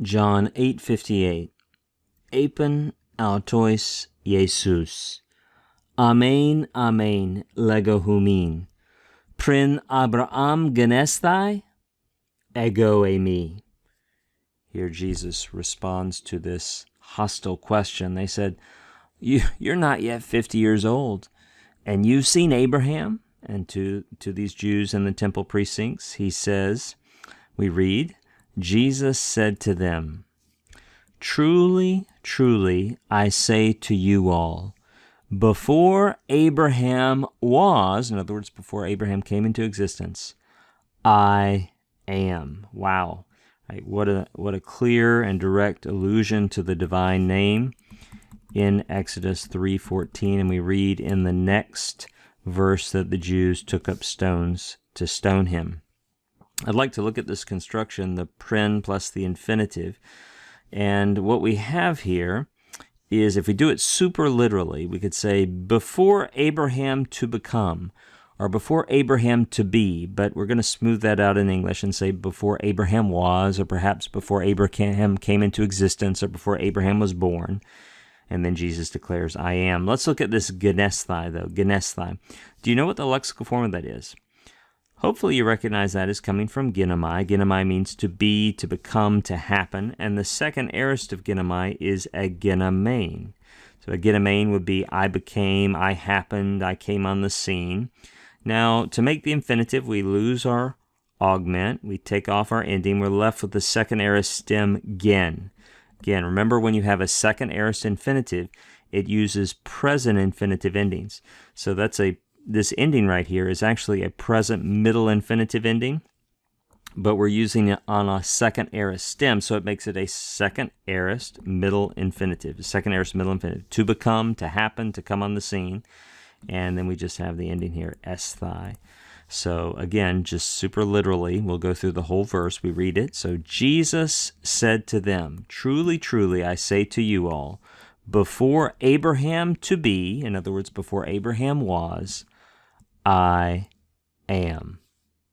John 8:58. Epen autois Jesus. Amen, amen, lego humin. Prin Abraham genesthai, ego eimi. Here Jesus responds to this hostile question. They said, you're not yet 50 years old, and you've seen Abraham? And to these Jews in the temple precincts, he says, we read, Jesus said to them, "Truly, truly, I say to you all, before Abraham was," in other words, before Abraham came into existence, "I am." Wow. Right, what a clear and direct allusion to the divine name in Exodus 3:14, and we read in the next verse that the Jews took up stones to stone him. I'd like to look at this construction, the prin plus the infinitive, and what we have here is, if we do it super literally, we could say before Abraham to become, or before Abraham to be, but we're going to smooth that out in English and say before Abraham was, or perhaps before Abraham came into existence, or before Abraham was born. And then Jesus declares, "I am." Let's look at this genesthai, though. Genesthai. Do you know what the lexical form of that is? Hopefully you recognize that as coming from genomai. Genomai means to be, to become, to happen. And the second aorist of genomai is a genomein. So a genomein would be I became, I happened, I came on the scene. Now, to make the infinitive, we lose our augment. We take off our ending. We're left with the second aorist stem gen. Again, remember when you have a second aorist infinitive, it uses present infinitive endings. So this ending right here is actually a present middle infinitive ending, but we're using it on a second aorist stem, so it makes it a second aorist middle infinitive, a second aorist middle infinitive. To become, to happen, to come on the scene, and then we just have the ending here, esthai. So again, just super literally, we'll go through the whole verse. We read it. So Jesus said to them, "Truly, truly, I say to you all, before Abraham to be," in other words, before Abraham was, "I am."